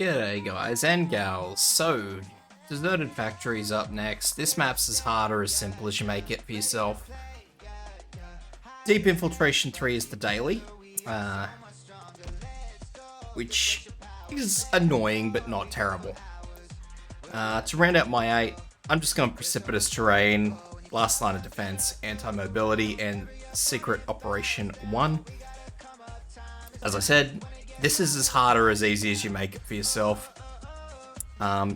G'day guys and gals. So, Deserted Factory's up next. This map's as hard or as simple as you make it for yourself. Deep Infiltration 3 is the daily, which is annoying but not terrible. To round out my 8, I'm just going Precipitous Terrain, Last Line of Defense, Anti-Mobility, and Secret Operation 1. As I said, this is as hard or as easy as you make it for yourself.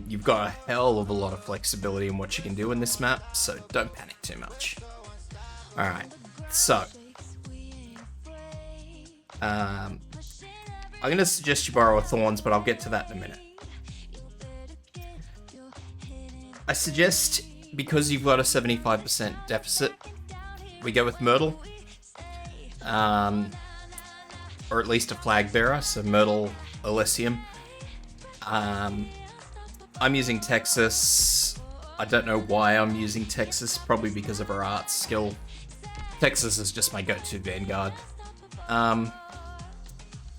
You've got a hell of a lot of flexibility in what you can do in this map, so don't panic too much. Alright, so I'm going to suggest you borrow a Thorns, but I'll get to that in a minute. I suggest, because you've got a 75% deficit, we go with Myrtle. Or at least a flag bearer, so Myrtle, Elysium. I'm using Texas. I don't know why I'm using Texas, probably because of her art skill. Texas is just my go-to Vanguard.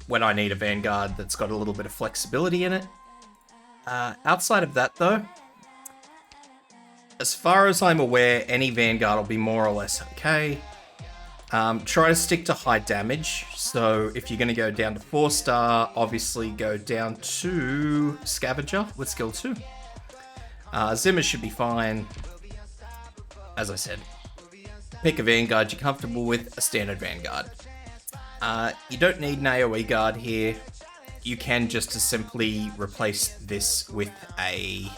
When I need a Vanguard that's got a little bit of flexibility in it. Outside of that though, as far as I'm aware, any Vanguard will be more or less okay. Try to stick to high damage, so if you're going to go down to 4-star, obviously go down to Scavenger with skill 2. Zimmer should be fine. As I said, pick a Vanguard you're comfortable with, a standard Vanguard. You don't need an AoE guard here. You can just as simply replace this with a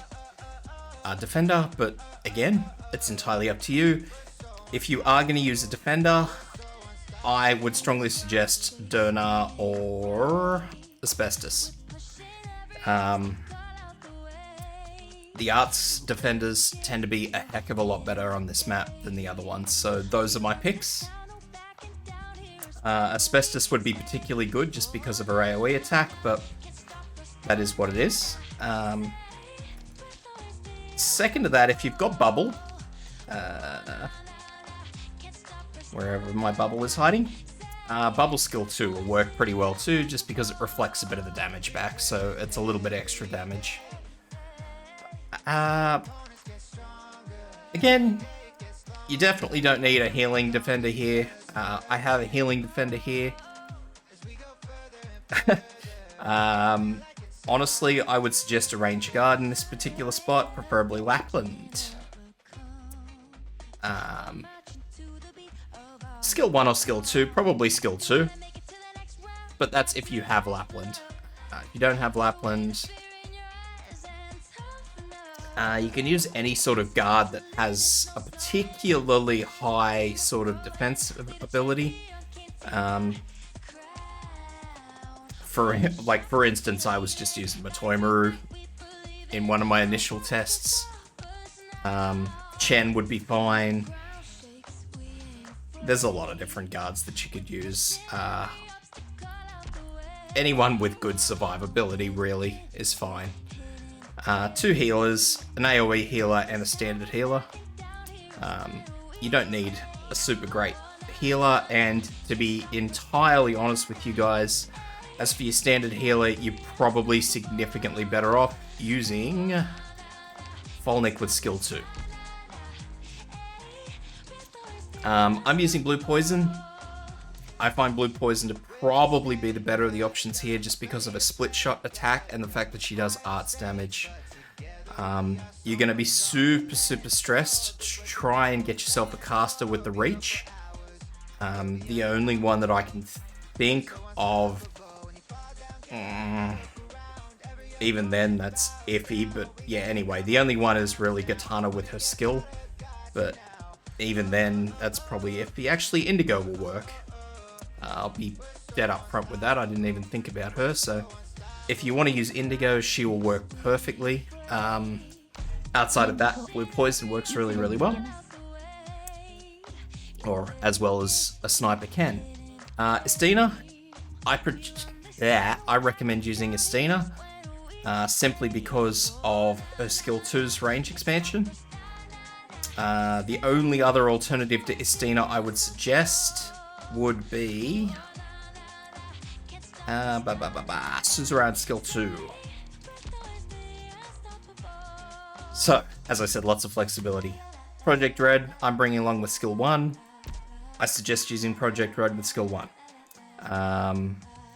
defender, but again, it's entirely up to you. If you are going to use a defender, I would strongly suggest Derna or Asbestos. The arts defenders tend to be a heck of a lot better on this map than the other ones, so those are my picks. Asbestos would be particularly good just because of her AoE attack, but that is what it is. Second to that, if you've got Bubble, wherever my bubble is hiding. Bubble skill 2 will work pretty well too, just because it reflects a bit of the damage back, so it's a little bit extra damage. Again, you definitely don't need a healing defender here. I have a healing defender here. Honestly, I would suggest a range guard in this particular spot, preferably Lapland. Skill 1 or skill 2, probably skill 2. But that's if you have Lapland. If you don't have Lapland, you can use any sort of guard that has a particularly high sort of defense ability. For instance, I was just using Matoimaru in one of my initial tests. Chen would be fine. There's a lot of different guards that you could use. Anyone with good survivability really is fine. 2 healers, an AoE healer and a standard healer. You don't need a super great healer, and to be entirely honest with you guys, as for your standard healer, you're probably significantly better off using Folnick with skill 2. I'm using Blue Poison. I find Blue Poison to probably be the better of the options here, just because of a split shot attack and the fact that she does arts damage. You're going to be super stressed to try and get yourself a caster with the reach. The only one that I can think of, even then that's iffy, but yeah, anyway, the only one is really Katana with her skill, but even then, that's probably iffy. Actually, Indigo will work. I'll be dead up front with that. I didn't even think about her, so if you want to use Indigo, she will work perfectly. Outside of that, Blue Poison works really well. Or as well as a sniper can. Estina, I recommend using Estina, simply because of her skill 2's range expansion. The only other alternative to Estina I would suggest would be Suzerain skill 2. So, as I said, lots of flexibility. Project Red, I'm bringing along with skill 1. I suggest using Project Red with skill 1.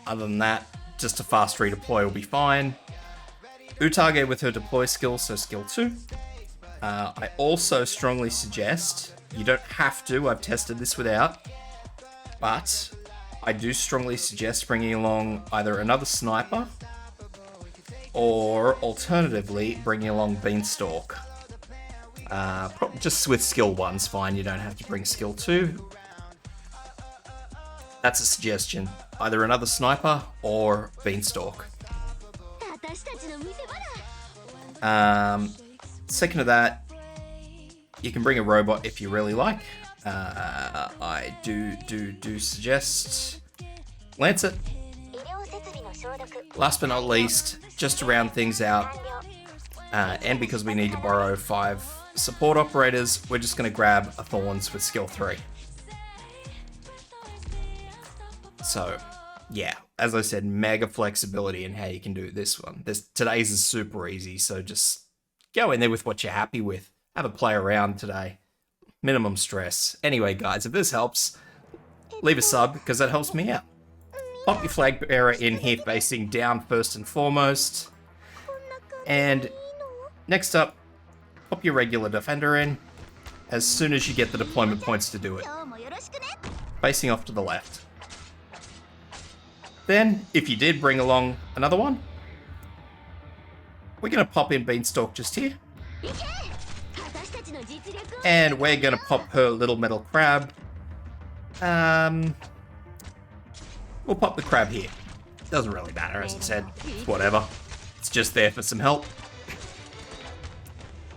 Other than that, just a fast redeploy will be fine. Utage with her deploy skill, so skill 2. I also strongly suggest, you don't have to, I've tested this without, but I do strongly suggest bringing along either another sniper or alternatively bringing along Beanstalk. Just with skill 1's fine, you don't have to bring skill 2. That's a suggestion. Either another sniper or Beanstalk. Second to that, you can bring a robot if you really like. I do suggest Lancet. Last but not least, just to round things out, and because we need to borrow 5 support operators, we're just going to grab a Thorns with skill 3. So, yeah, as I said, mega flexibility in how you can do this one. Today's is super easy, so just go in there with what you're happy with. Have a play around today. Minimum stress. Anyway, guys, if this helps, leave a sub, because that helps me out. Pop your flag bearer in here facing down first and foremost. And next up, pop your regular defender in as soon as you get the deployment points to do it. Facing off to the left. Then, if you did bring along another one, we're going to pop in Beanstalk just here. And we're going to pop her little metal crab. We'll pop the crab here. Doesn't really matter, as I said. It's whatever. It's just there for some help.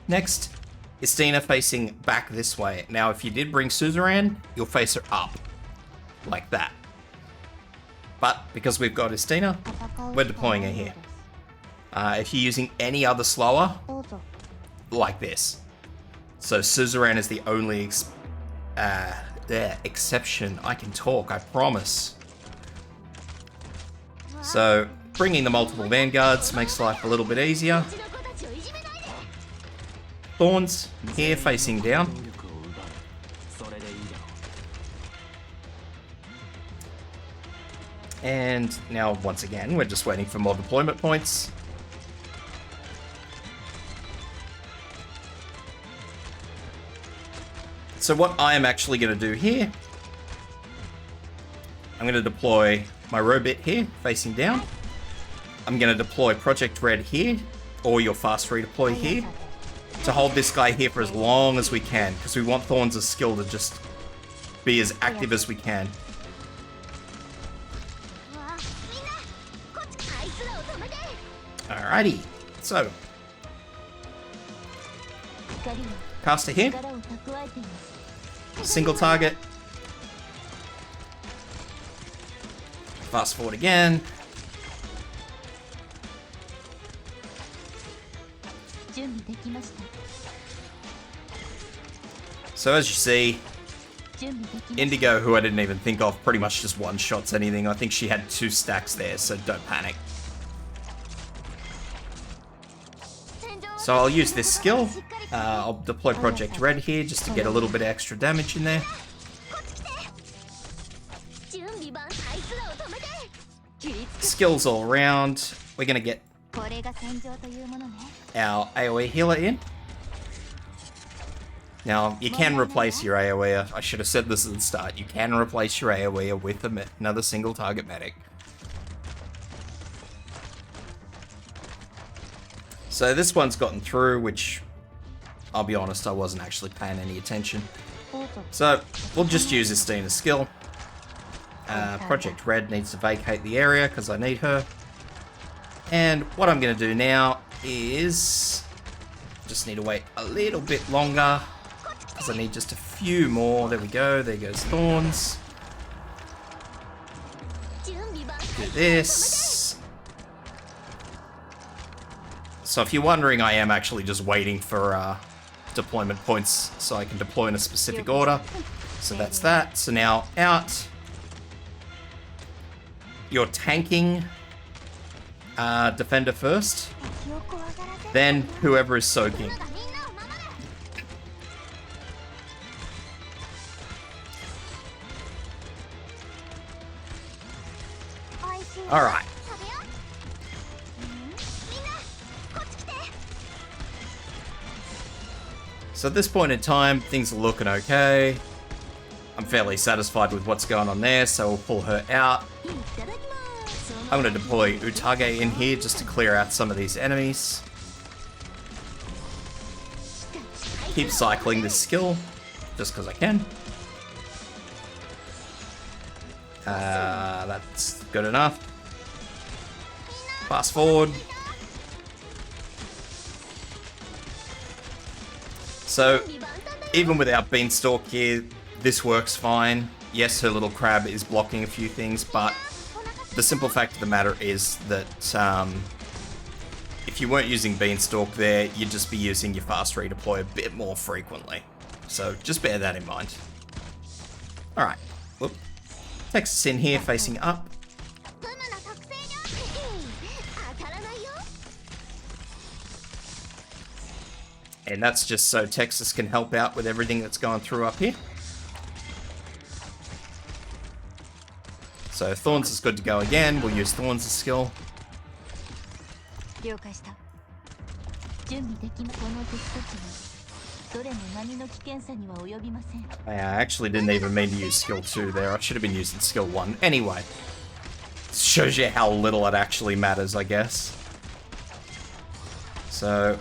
Next, Istina facing back this way. Now, if you did bring Suzerain, you'll face her up. Like that. But because we've got Istina, we're deploying her here. If you're using any other slower, like this. So Suzerain is the only exception. I can talk, I promise. So bringing the multiple vanguards makes life a little bit easier. Thorns here facing down. And now, once again, we're just waiting for more deployment points. So what I am actually going to do here, I'm going to deploy my robot here, facing down. I'm going to deploy Project Red here, or your fast redeploy here, to hold this guy here for as long as we can, because we want Thorns' skill to just be as active as we can. Alrighty, so caster here, single target, fast forward again, so as you see, Indigo, who I didn't even think of, pretty much just one-shots anything. I think she had 2 stacks there, so don't panic. So I'll use this skill. I'll deploy Project Red here just to get a little bit of extra damage in there. Skills all around. We're going to get our AoE healer in. Now, you can replace your AoE. I should have said this at the start. You can replace your AoE with another single target medic. So this one's gotten through, which, I'll be honest, I wasn't actually paying any attention. So, we'll just use Istina's skill. Project Red needs to vacate the area, because I need her. And what I'm going to do now is... just need to wait a little bit longer, because I need just a few more. There we go, there goes Thorns. Do this. So if you're wondering, I am actually just waiting for deployment points so I can deploy in a specific order. So that's that. So now out. You're tanking defender first, then whoever is soaking. Alright. So at this point in time, things are looking okay. I'm fairly satisfied with what's going on there, so we'll pull her out. I'm going to deploy Utage in here just to clear out some of these enemies. Keep cycling this skill, just because I can. That's good enough. Fast forward. So, even without Beanstalk here, this works fine. Yes, her little crab is blocking a few things, but the simple fact of the matter is that if you weren't using Beanstalk there, you'd just be using your fast redeploy a bit more frequently. So just bear that in mind. Alright, whoop. Texas in here facing up. And that's just so Texas can help out with everything that's going through up here. So Thorns is good to go again. We'll use Thorns' skill. I actually didn't even mean to use skill 2 there. I should have been using skill 1. Anyway. Shows you how little it actually matters, I guess. So...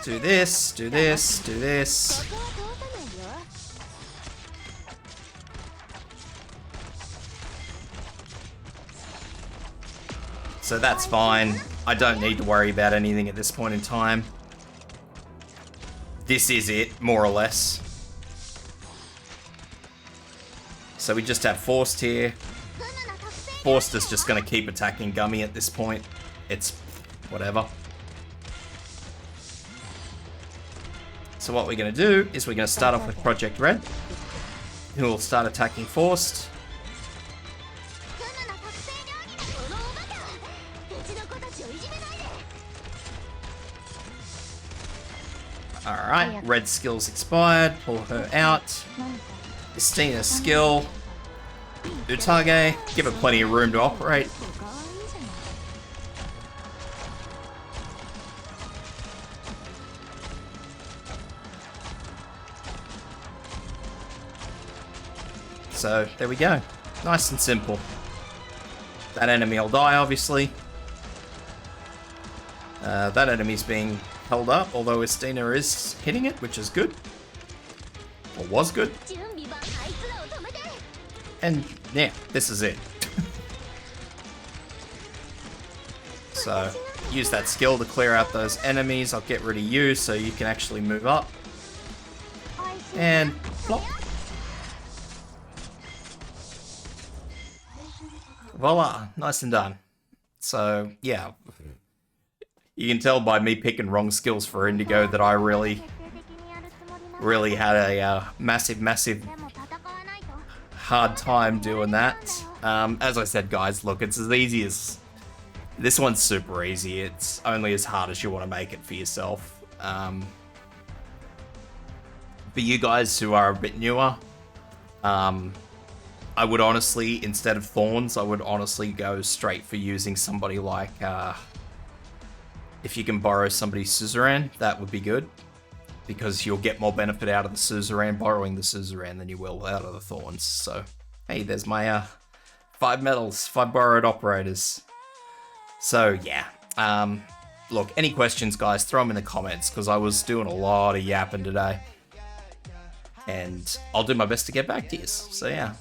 do this, do this, do this. So that's fine. I don't need to worry about anything at this point in time. This is it, more or less. So we just have Forced here. Forced is just going to keep attacking Gummy at this point. It's whatever. So what we're going to do is we're going to start off with Project Red, who will start attacking Forced. Alright, Red skill's expired, pull her out. Estina's skill. Utage, give her plenty of room to operate. So, there we go. Nice and simple. That enemy will die, obviously. That enemy's being held up, although Estina is hitting it, which is good. Or was good. And, yeah, this is it. So, use that skill to clear out those enemies. I'll get rid of you so you can actually move up. And, flop. Voila, nice and done. So, yeah. You can tell by me picking wrong skills for Indigo that I really had a massive hard time doing that. As I said, guys, look, it's as easy as... This one's super easy. It's only as hard as you want to make it for yourself. For you guys who are a bit newer, I would honestly, instead of Thorns, I would honestly go straight for using somebody like, if you can borrow somebody's Suzerain, that would be good. Because you'll get more benefit out of the Suzerain borrowing the Suzerain than you will out of the Thorns. So, hey, there's my 5 medals, 5 borrowed operators. So, yeah. Look, any questions, guys, throw them in the comments, because I was doing a lot of yapping today. And I'll do my best to get back to you. So, yeah.